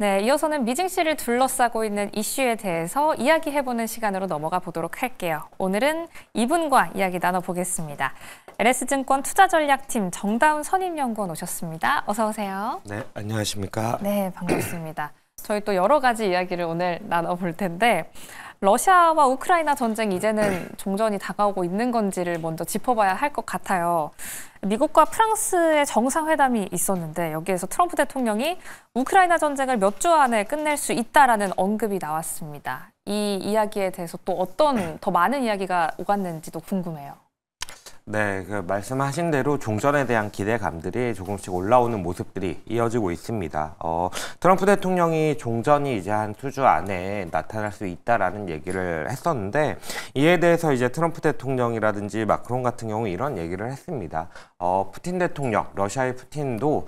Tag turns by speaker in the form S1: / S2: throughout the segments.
S1: 네, 이어서는 미증 시를 둘러싸고 있는 이슈에 대해서 이야기해보는 시간으로 넘어가 보도록 할게요. 오늘은 이분과 이야기 나눠보겠습니다. LS증권 투자전략팀 정다운 선임연구원 오셨습니다. 어서 오세요.
S2: 네, 안녕하십니까?
S1: 네, 반갑습니다. 저희 또 여러 가지 이야기를 오늘 나눠볼 텐데 러시아와 우크라이나 전쟁 이제는 종전이 다가오고 있는 건지를 먼저 짚어봐야 할 것 같아요. 미국과 프랑스의 정상회담이 있었는데 여기에서 트럼프 대통령이 우크라이나 전쟁을 몇 주 안에 끝낼 수 있다라는 언급이 나왔습니다. 이 이야기에 대해서 또 어떤 더 많은 이야기가 오갔는지도 궁금해요.
S2: 네, 말씀하신 대로 종전에 대한 기대감들이 조금씩 올라오는 모습들이 이어지고 있습니다. 트럼프 대통령이 종전이 이제 한 수주 안에 나타날 수 있다라는 얘기를 했었는데 이에 대해서 이제 트럼프 대통령이라든지 마크롱 같은 경우 이런 얘기를 했습니다. 푸틴 대통령, 러시아의 푸틴도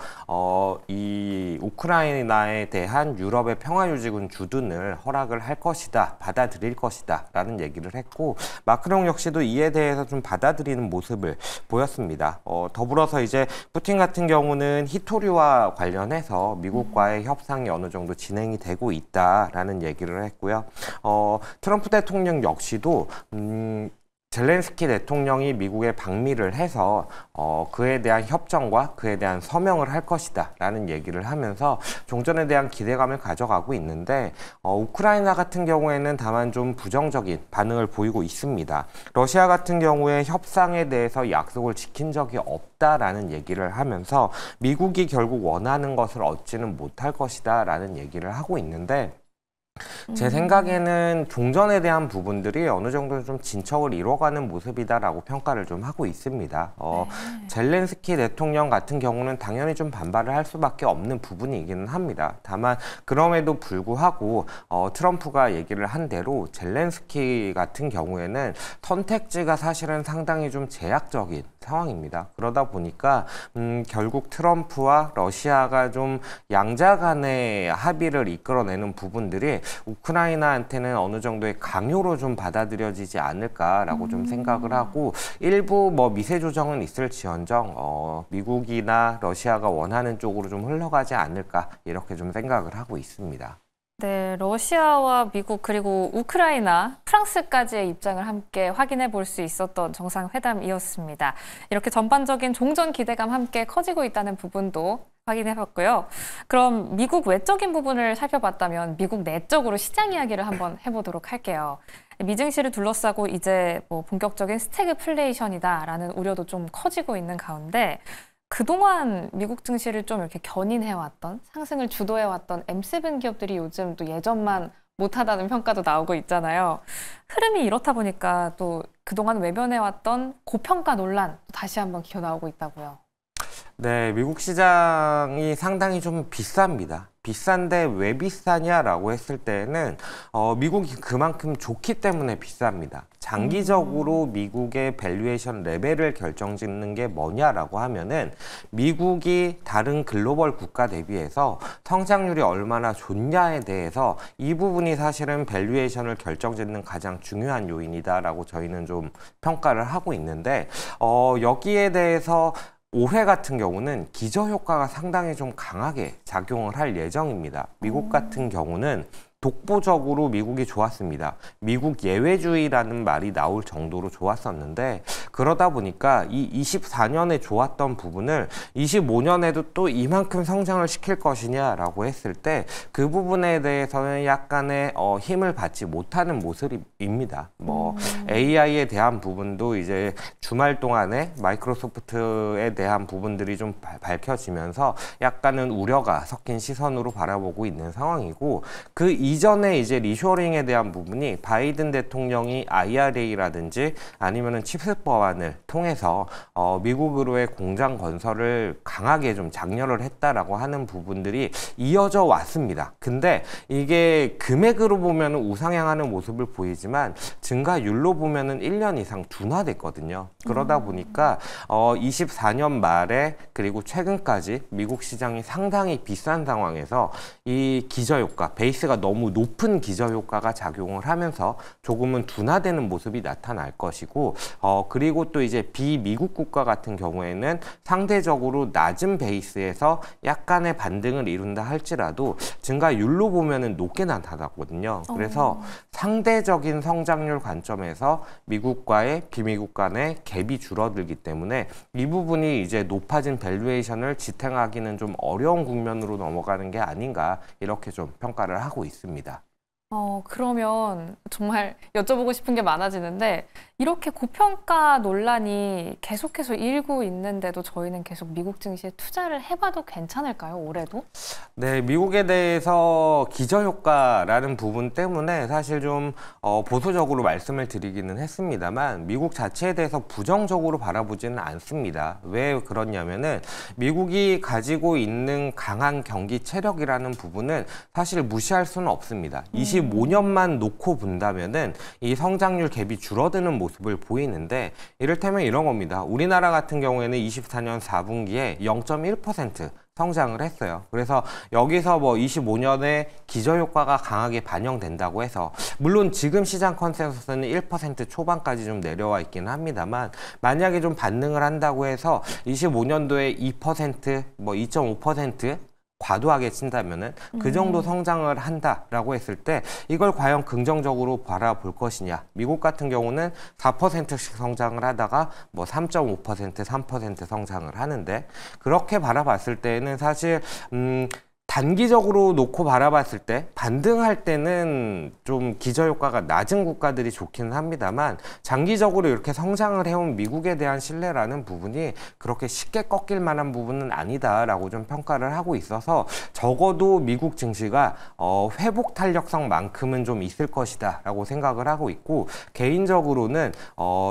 S2: 이 우크라이나에 대한 유럽의 평화유지군 주둔을 허락을 할 것이다, 받아들일 것이다 라는 얘기를 했고 마크롱 역시도 이에 대해서 좀 받아들이는 모습을 보였습니다. 더불어서 이제 푸틴 같은 경우는 히토류와 관련해서 미국과의 협상이 어느 정도 진행이 되고 있다라는 얘기를 했고요. 트럼프 대통령 역시도 젤렌스키 대통령이 미국에 방미를 해서 그에 대한 협정과 그에 대한 서명을 할 것이다 라는 얘기를 하면서 종전에 대한 기대감을 가져가고 있는데 우크라이나 같은 경우에는 다만 좀 부정적인 반응을 보이고 있습니다. 러시아 같은 경우에 협상에 대해서 약속을 지킨 적이 없다라는 얘기를 하면서 미국이 결국 원하는 것을 얻지는 못할 것이다 라는 얘기를 하고 있는데 제 생각에는 종전에 대한 부분들이 어느 정도 좀 진척을 이뤄가는 모습이다라고 평가를 좀 하고 있습니다. 젤렌스키 대통령 같은 경우는 당연히 좀 반발을 할 수밖에 없는 부분이기는 합니다. 다만 그럼에도 불구하고 트럼프가 얘기를 한 대로 젤렌스키 같은 경우에는 선택지가 사실은 상당히 좀 제약적인 상황입니다. 그러다 보니까 결국 트럼프와 러시아가 좀 양자 간의 합의를 이끌어내는 부분들이 우크라이나한테는 어느 정도의 강요로 좀 받아들여지지 않을까라고 좀 생각을 하고 일부 뭐 미세 조정은 있을지언정 미국이나 러시아가 원하는 쪽으로 좀 흘러가지 않을까 이렇게 좀 생각을 하고 있습니다.
S1: 네, 러시아와 미국 그리고 우크라이나, 프랑스까지의 입장을 함께 확인해 볼 수 있었던 정상회담이었습니다. 이렇게 전반적인 종전 기대감 함께 커지고 있다는 부분도 확인해 봤고요. 그럼 미국 외적인 부분을 살펴봤다면 미국 내적으로 시장 이야기를 한번 해보도록 할게요. 미증시를 둘러싸고 이제 뭐 본격적인 스태그플레이션이다라는 우려도 좀 커지고 있는 가운데 그동안 미국 증시를 좀 이렇게 견인해왔던, 상승을 주도해왔던 M7 기업들이 요즘 또 예전만 못하다는 평가도 나오고 있잖아요. 흐름이 이렇다 보니까 또 그동안 외면해왔던 고평가 논란 다시 한번 기어 나오고 있다고요.
S2: 네, 미국 시장이 상당히 좀 비쌉니다. 비싼데 왜 비싸냐라고 했을 때는 미국이 그만큼 좋기 때문에 비쌉니다. 장기적으로 미국의 밸류에이션 레벨을 결정짓는 게 뭐냐라고 하면은 미국이 다른 글로벌 국가 대비해서 성장률이 얼마나 좋냐에 대해서 이 부분이 사실은 밸류에이션을 결정짓는 가장 중요한 요인이다라고 저희는 좀 평가를 하고 있는데 여기에 대해서 올해 같은 경우는 기저효과가 상당히 좀 강하게 작용을 할 예정입니다. 미국 같은 경우는 독보적으로 미국이 좋았습니다. 미국 예외주의라는 말이 나올 정도로 좋았었는데 그러다 보니까 이 24년에 좋았던 부분을 25년에도 또 이만큼 성장을 시킬 것이냐라고 했을 때 그 부분에 대해서는 약간의 힘을 받지 못하는 모습입니다. 뭐 AI에 대한 부분도 이제 주말 동안에 마이크로소프트에 대한 부분들이 좀 밝혀지면서 약간은 우려가 섞인 시선으로 바라보고 있는 상황이고 그 이전에 이제 리쇼링에 대한 부분이 바이든 대통령이 IRA라든지 아니면은 칩스 법안을 통해서 미국으로의 공장 건설을 강하게 좀 장려를 했다라고 하는 부분들이 이어져 왔습니다. 근데 이게 금액으로 보면은 우상향하는 모습을 보이지만 증가율로 보면은 1년 이상 둔화됐거든요. 그러다 보니까 24년 말에 그리고 최근까지 미국 시장이 상당히 비싼 상황에서 이 기저효과, 베이스가 너무 너무 높은 기저효과가 작용을 하면서 조금은 둔화되는 모습이 나타날 것이고, 그리고 또 이제 비미국 국가 같은 경우에는 상대적으로 낮은 베이스에서 약간의 반등을 이룬다 할지라도 증가율로 보면은 높게 나타났거든요. 그래서 상대적인 성장률 관점에서 미국과의 비미국 간의 갭이 줄어들기 때문에 이 부분이 이제 높아진 밸류에이션을 지탱하기는 좀 어려운 국면으로 넘어가는 게 아닌가, 이렇게 좀 평가를 하고 있습니다.
S1: 그러면 정말 여쭤보고 싶은 게 많아지는데, 이렇게 고평가 논란이 계속해서 일고 있는데도 저희는 계속 미국 증시에 투자를 해봐도 괜찮을까요, 올해도?
S2: 네, 미국에 대해서 기저효과라는 부분 때문에 사실 좀 보수적으로 말씀을 드리기는 했습니다만, 미국 자체에 대해서 부정적으로 바라보지는 않습니다. 왜 그러냐면은 미국이 가지고 있는 강한 경기 체력이라는 부분은 사실 무시할 수는 없습니다. 25년만 놓고 본다면은 이 성장률 갭이 줄어드는 모습을 보이는데, 이를테면 이런 겁니다. 우리나라 같은 경우에는 24년 4분기에 0.1% 성장을 했어요. 그래서 여기서 뭐 25년에 기저효과가 강하게 반영된다고 해서, 물론 지금 시장 컨센서스는 1% 초반까지 좀 내려와 있기는 합니다만, 만약에 좀 반등을 한다고 해서 25년도에 2%, 뭐 2.5% 과도하게 친다면은 그 정도 성장을 한다라고 했을 때 이걸 과연 긍정적으로 바라볼 것이냐. 미국 같은 경우는 4%씩 성장을 하다가 뭐 3.5%, 3% 성장을 하는데, 그렇게 바라봤을 때는 사실 단기적으로 놓고 바라봤을 때 반등할 때는 좀 기저효과가 낮은 국가들이 좋기는 합니다만, 장기적으로 이렇게 성장을 해온 미국에 대한 신뢰라는 부분이 그렇게 쉽게 꺾일 만한 부분은 아니다라고 좀 평가를 하고 있어서, 적어도 미국 증시가 회복 탄력성만큼은 좀 있을 것이다 라고 생각을 하고 있고, 개인적으로는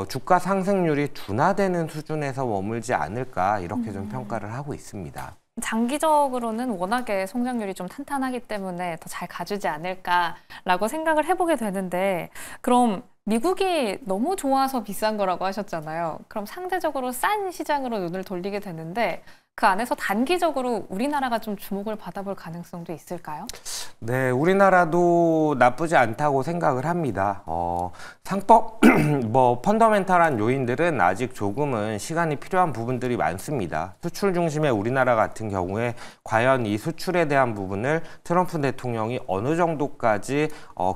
S2: 주가 상승률이 둔화되는 수준에서 머물지 않을까, 이렇게 좀 평가를 하고 있습니다.
S1: 장기적으로는 워낙에 성장률이 좀 탄탄하기 때문에 더 잘 가주지 않을까라고 생각을 해보게 되는데, 그럼 미국이 너무 좋아서 비싼 거라고 하셨잖아요. 그럼 상대적으로 싼 시장으로 눈을 돌리게 되는데, 그 안에서 단기적으로 우리나라가 좀 주목을 받아볼 가능성도 있을까요?
S2: 네, 우리나라도 나쁘지 않다고 생각을 합니다. 상법, 펀더멘탈한 요인들은 아직 조금은 시간이 필요한 부분들이 많습니다. 수출 중심의 우리나라 같은 경우에 과연 이 수출에 대한 부분을 트럼프 대통령이 어느 정도까지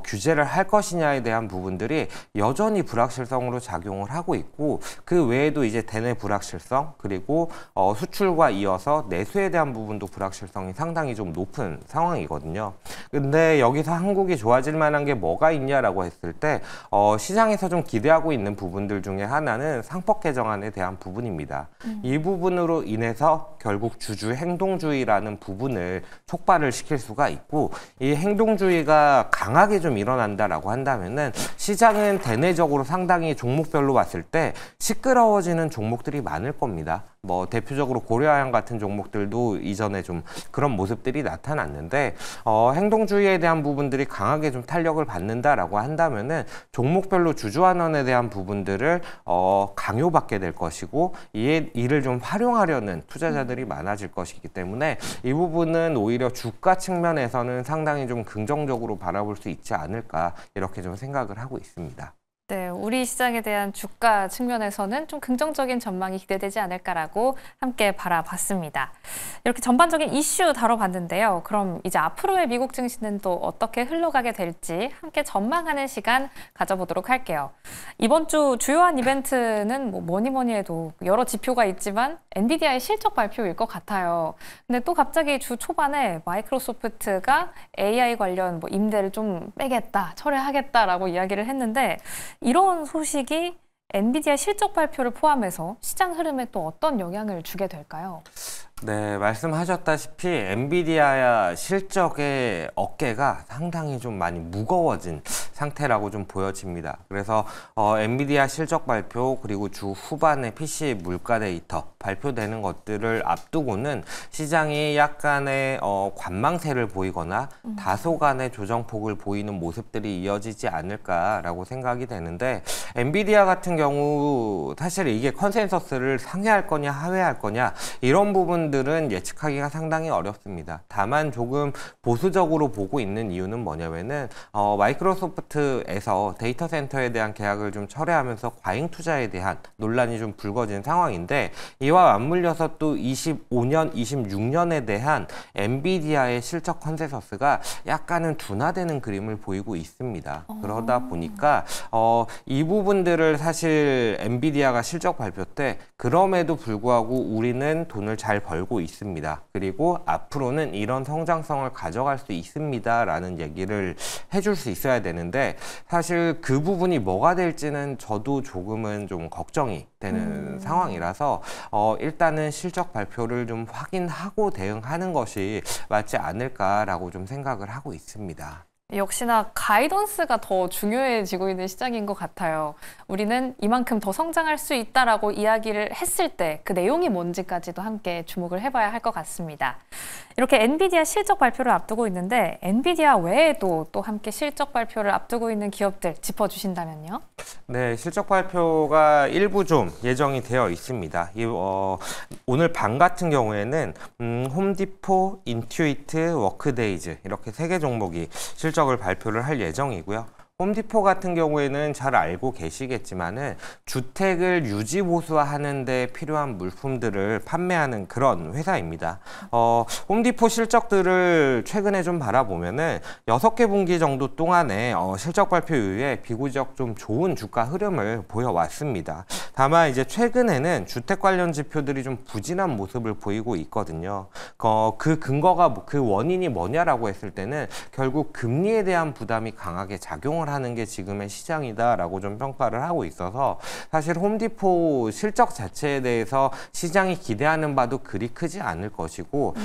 S2: 규제를 할 것이냐에 대한 부분들이 여전히 불확실성으로 작용을 하고 있고, 그 외에도 이제 대내 불확실성, 그리고 수출과 이어서 내수에 대한 부분도 불확실성이 상당히 좀 높은 상황이거든요. 근데 여기서 한국이 좋아질 만한 게 뭐가 있냐라고 했을 때, 시장에서 좀 기대하고 있는 부분들 중에 하나는 상법 개정안에 대한 부분입니다. 이 부분으로 인해서 결국 주주 행동주의라는 부분을 촉발을 시킬 수가 있고, 이 행동주의가 강하게 좀 일어난다라고 한다면은 시장은 대내적으로 상당히 종목별로 봤을 때 시끄러워지는 종목들이 많을 겁니다. 뭐 대표적으로 고려아연 같은 종목들도 이전에 좀 그런 모습들이 나타났는데, 행동주의에 대한 부분들이 강하게 좀 탄력을 받는다라고 한다면은 종목별로 주주환원에 대한 부분들을 강요받게 될 것이고, 이를 좀 활용하려는 투자자들이 많아질 것이기 때문에 이 부분은 오히려 주가 측면에서는 상당히 좀 긍정적으로 바라볼 수 있지 않을까, 이렇게 좀 생각을 하고 있습니다.
S1: 네, 우리 시장에 대한 주가 측면에서는 좀 긍정적인 전망이 기대되지 않을까라고 함께 바라봤습니다. 이렇게 전반적인 이슈 다뤄봤는데요. 그럼 이제 앞으로의 미국 증시는 또 어떻게 흘러가게 될지 함께 전망하는 시간 가져보도록 할게요. 이번 주 주요한 이벤트는 뭐니 해도 여러 지표가 있지만 엔비디아의 실적 발표일 것 같아요. 근데 또 갑자기 주 초반에 마이크로소프트가 AI 관련 임대를 좀 빼겠다, 철회하겠다라고 이야기를 했는데, 이런 소식이 엔비디아 실적 발표를 포함해서 시장 흐름에 또 어떤 영향을 주게 될까요?
S2: 네, 말씀하셨다시피 엔비디아 실적의 어깨가 상당히 좀 많이 무거워진 상태라고 좀 보여집니다. 그래서 엔비디아 실적 발표 그리고 주 후반에 PC 물가 데이터 발표되는 것들을 앞두고는 시장이 약간의 관망세를 보이거나 다소간의 조정폭을 보이는 모습들이 이어지지 않을까라고 생각이 되는데, 엔비디아 같은 경우 사실 이게 컨센서스를 상회할 거냐 하회할 거냐 이런 부분들은 예측하기가 상당히 어렵습니다. 다만 조금 보수적으로 보고 있는 이유는 뭐냐면은 마이크로소프트에서 데이터 센터에 대한 계약을 좀 철회하면서 과잉 투자에 대한 논란이 좀 불거진 상황인데, 이와 맞물려서 또 25년, 26년에 대한 엔비디아의 실적 컨센서스가 약간은 둔화되는 그림을 보이고 있습니다. 그러다 보니까 이 부분들을 사실 엔비디아가 실적 발표 때 그럼에도 불구하고 우리는 돈을 잘 벌고 있습니다. 그리고 앞으로는 이런 성장성을 가져갈 수 있습니다. 라는 얘기를 해줄 수 있어야 되는데, 사실 그 부분이 뭐가 될지는 저도 조금은 좀 걱정이 되는 상황이라서 일단은 실적 발표를 좀 확인하고 대응하는 것이 맞지 않을까라고 좀 생각을 하고 있습니다.
S1: 역시나 가이던스가 더 중요해지고 있는 시장인 것 같아요. 우리는 이만큼 더 성장할 수 있다라고 이야기를 했을 때 그 내용이 뭔지까지도 함께 주목을 해봐야 할 것 같습니다. 이렇게 엔비디아 실적 발표를 앞두고 있는데, 엔비디아 외에도 또 함께 실적 발표를 앞두고 있는 기업들 짚어주신다면요?
S2: 네, 실적 발표가 일부 좀 예정이 되어 있습니다. 오늘 밤 같은 경우에는 홈디포, 인투이트, 워크데이즈 이렇게 3개 종목이 실적을 발표를 할 예정이고요. 홈디포 같은 경우에는 잘 알고 계시겠지만은 주택을 유지 보수하는 데 필요한 물품들을 판매하는 그런 회사입니다. 홈디포 실적들을 최근에 좀 바라보면은 6개 분기 정도 동안에 실적 발표 이후에 비교적 좀 좋은 주가 흐름을 보여왔습니다. 다만 이제 최근에는 주택 관련 지표들이 좀 부진한 모습을 보이고 있거든요. 그 근거가 그 원인이 뭐냐라고 했을 때는 결국 금리에 대한 부담이 강하게 작용을 하는 게 지금의 시장이다라고 좀 평가를 하고 있어서, 사실 홈디포 실적 자체에 대해서 시장이 기대하는 바도 그리 크지 않을 것이고,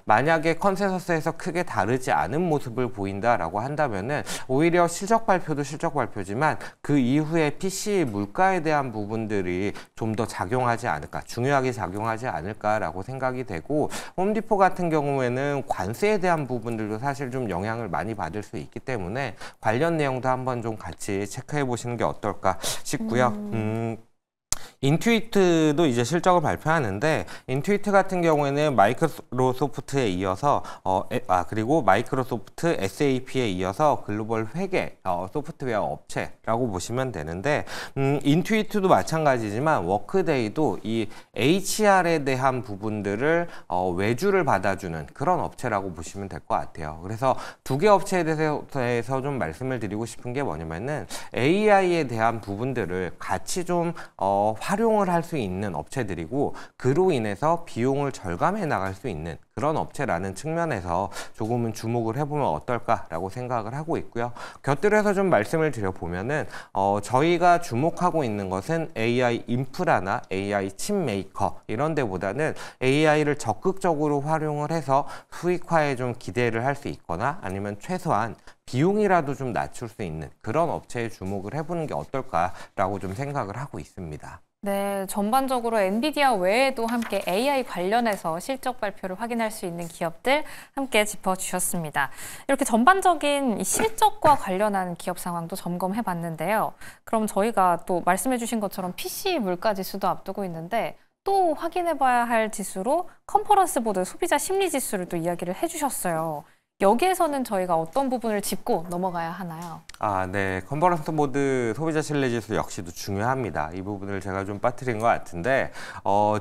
S2: 만약에 컨센서스에서 크게 다르지 않은 모습을 보인다라고 한다면은 오히려 실적 발표도 실적 발표지만 그 이후에 PC 물가에 대한 부분들이 좀 더 작용하지 않을까, 중요하게 작용하지 않을까라고 생각이 되고, 홈디포 같은 경우에는 관세에 대한 부분들도 사실 좀 영향을 많이 받을 수 있기 때문에 관련 내용도 한번 좀 같이 체크해 보시는 게 어떨까 싶고요. 인투이트도 이제 실적을 발표하는데, 인투이트 같은 경우에는 마이크로소프트에 이어서 그리고 마이크로소프트, SAP에 이어서 글로벌 회계 소프트웨어 업체라고 보시면 되는데, 인투이트도 마찬가지지만 워크데이도 이 HR에 대한 부분들을 외주를 받아주는 그런 업체라고 보시면 될 것 같아요. 그래서 2개 업체에 대해서 좀 말씀을 드리고 싶은 게 뭐냐면은, AI에 대한 부분들을 같이 좀 활용을 할 수 있는 업체들이고, 그로 인해서 비용을 절감해 나갈 수 있는 그런 업체라는 측면에서 조금은 주목을 해보면 어떨까라고 생각을 하고 있고요. 곁들여서 좀 말씀을 드려보면은 저희가 주목하고 있는 것은 AI 인프라나 AI 칩 메이커 이런 데보다는 AI를 적극적으로 활용을 해서 수익화에 좀 기대를 할 수 있거나, 아니면 최소한 비용이라도 좀 낮출 수 있는 그런 업체에 주목을 해보는 게 어떨까라고 좀 생각을 하고 있습니다.
S1: 네, 전반적으로 엔비디아 외에도 함께 AI 관련해서 실적 발표를 확인할 수 있는 기업들 함께 짚어주셨습니다. 이렇게 전반적인 실적과 관련한 기업 상황도 점검해 봤는데요. 그럼 저희가 또 말씀해 주신 것처럼 PC 물가 지수도 앞두고 있는데, 또 확인해 봐야 할 지수로 컨퍼런스 보드 소비자 심리 지수를 또 이야기를 해 주셨어요. 여기에서는 저희가 어떤 부분을 짚고 넘어가야 하나요?
S2: 네. 컨퍼런스 보드 소비자 신뢰 지수 역시도 중요합니다. 이 부분을 제가 좀 빠뜨린 것 같은데,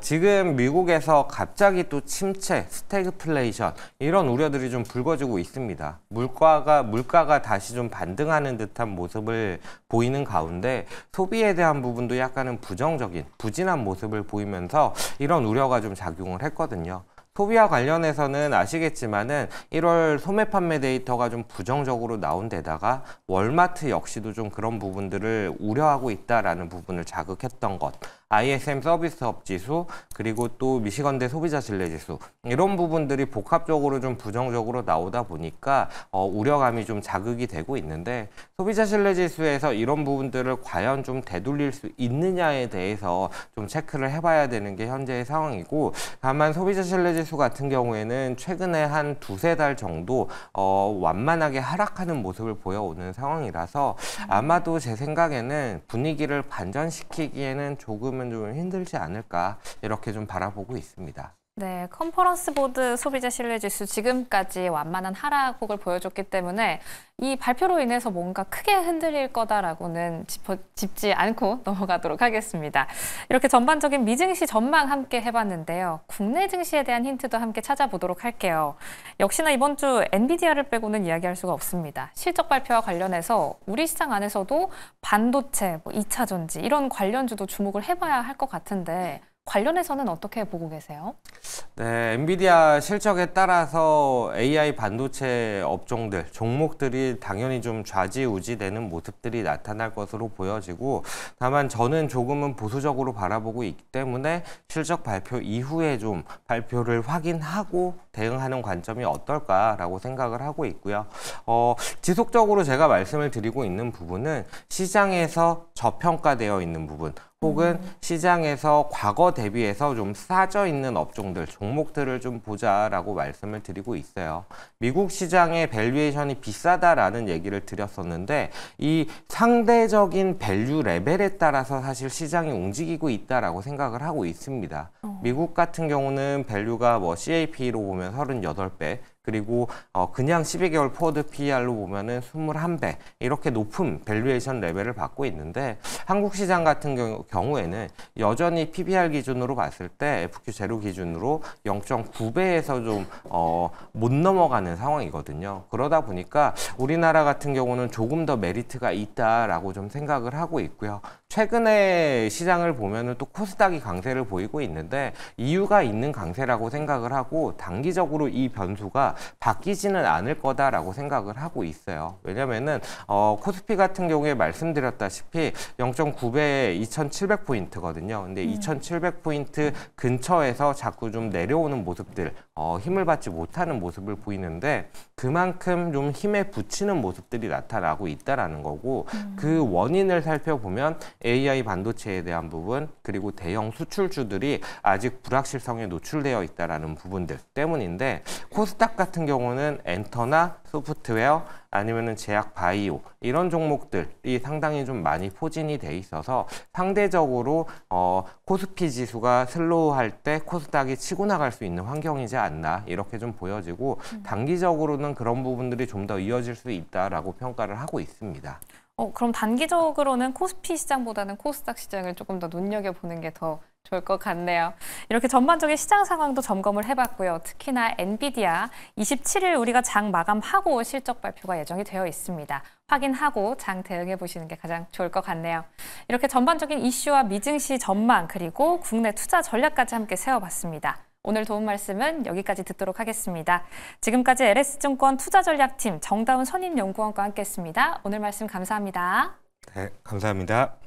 S2: 지금 미국에서 갑자기 또 침체, 스태그플레이션 이런 우려들이 좀 불거지고 있습니다. 물가가 다시 좀 반등하는 듯한 모습을 보이는 가운데, 소비에 대한 부분도 약간은 부정적인, 부진한 모습을 보이면서 이런 우려가 좀 작용을 했거든요. 소비와 관련해서는 아시겠지만은 1월 소매 판매 데이터가 좀 부정적으로 나온 데다가 월마트 역시도 좀 그런 부분들을 우려하고 있다라는 부분을 자극했던 것. ISM 서비스업 지수, 그리고 또 미시건대 소비자 신뢰 지수 이런 부분들이 복합적으로 좀 부정적으로 나오다 보니까 우려감이 좀 자극이 되고 있는데 소비자 신뢰 지수에서 이런 부분들을 과연 좀 되돌릴 수 있느냐에 대해서 좀 체크를 해봐야 되는 게 현재의 상황이고 다만 소비자 신뢰 지수 같은 경우에는 최근에 한 두세 달 정도 완만하게 하락하는 모습을 보여오는 상황이라서 아마도 제 생각에는 분위기를 반전시키기에는 조금은 좀 힘들지 않을까 이렇게 좀 바라보고 있습니다.
S1: 네, 컨퍼런스 보드 소비자 신뢰 지수 지금까지 완만한 하락폭을 보여줬기 때문에 이 발표로 인해서 뭔가 크게 흔들릴 거다라고는 짚지 않고 넘어가도록 하겠습니다. 이렇게 전반적인 미증시 전망 함께 해봤는데요. 국내 증시에 대한 힌트도 함께 찾아보도록 할게요. 역시나 이번 주 엔비디아를 빼고는 이야기할 수가 없습니다. 실적 발표와 관련해서 우리 시장 안에서도 반도체, 2차 전지 이런 관련주도 주목을 해봐야 할 것 같은데 관련해서는 어떻게 보고 계세요?
S2: 네, 엔비디아 실적에 따라서 AI 반도체 업종들, 종목들이 당연히 좀 좌지우지되는 모습들이 나타날 것으로 보여지고 다만 저는 조금은 보수적으로 바라보고 있기 때문에 실적 발표 이후에 좀 발표를 확인하고 대응하는 관점이 어떨까라고 생각을 하고 있고요. 지속적으로 제가 말씀을 드리고 있는 부분은 시장에서 저평가되어 있는 부분 혹은 시장에서 과거 대비해서 좀 싸져 있는 업종들, 종목들을 좀 보자라고 말씀을 드리고 있어요. 미국 시장의 밸류에이션이 비싸다라는 얘기를 드렸었는데 이 상대적인 밸류 레벨에 따라서 사실 시장이 움직이고 있다라고 생각을 하고 있습니다. 미국 같은 경우는 밸류가 CAP로 보면 38배, 그리고 그냥 12개월 포워드 PER로 보면은 21배 이렇게 높은 밸류에이션 레벨을 받고 있는데 한국 시장 같은 경우에는 여전히 PBR 기준으로 봤을 때 FQ 제로 기준으로 0.9배에서 좀 못 넘어가는 상황이거든요. 그러다 보니까 우리나라 같은 경우는 조금 더 메리트가 있다라고 좀 생각을 하고 있고요. 최근에 시장을 보면은 또 코스닥이 강세를 보이고 있는데 이유가 있는 강세라고 생각을 하고 단기적으로 이 변수가 바뀌지는 않을 거다라고 생각을 하고 있어요. 왜냐면은 코스피 같은 경우에 말씀드렸다시피 0.9배 2,700포인트거든요. 근데 2,700포인트 근처에서 자꾸 좀 내려오는 모습들, 힘을 받지 못하는 모습을 보이는데 그만큼 좀 힘에 부치는 모습들이 나타나고 있다라는 거고 그 원인을 살펴보면 AI 반도체에 대한 부분 그리고 대형 수출주들이 아직 불확실성에 노출되어 있다라는 부분들 때문인데 코스닥 같은 경우는 엔터나 소프트웨어 아니면은 제약 바이오 이런 종목들이 상당히 좀 많이 포진이 돼 있어서 상대적으로 코스피 지수가 슬로우할 때 코스닥이 치고 나갈 수 있는 환경이지 않나 이렇게 좀 보여지고 단기적으로는 그런 부분들이 좀 더 이어질 수 있다라고 평가를 하고 있습니다.
S1: 그럼 단기적으로는 코스피 시장보다는 코스닥 시장을 조금 더 눈여겨보는 게 더 좋을 것 같네요. 이렇게 전반적인 시장 상황도 점검을 해봤고요. 특히나 엔비디아 27일 우리가 장 마감하고 실적 발표가 예정이 되어 있습니다. 확인하고 장 대응해 보시는 게 가장 좋을 것 같네요. 이렇게 전반적인 이슈와 미증시 전망 그리고 국내 투자 전략까지 함께 세워봤습니다. 오늘 도움 말씀은 여기까지 듣도록 하겠습니다. 지금까지 LS증권 투자전략팀 정다운 선임연구원과 함께했습니다. 오늘 말씀 감사합니다.
S2: 네, 감사합니다.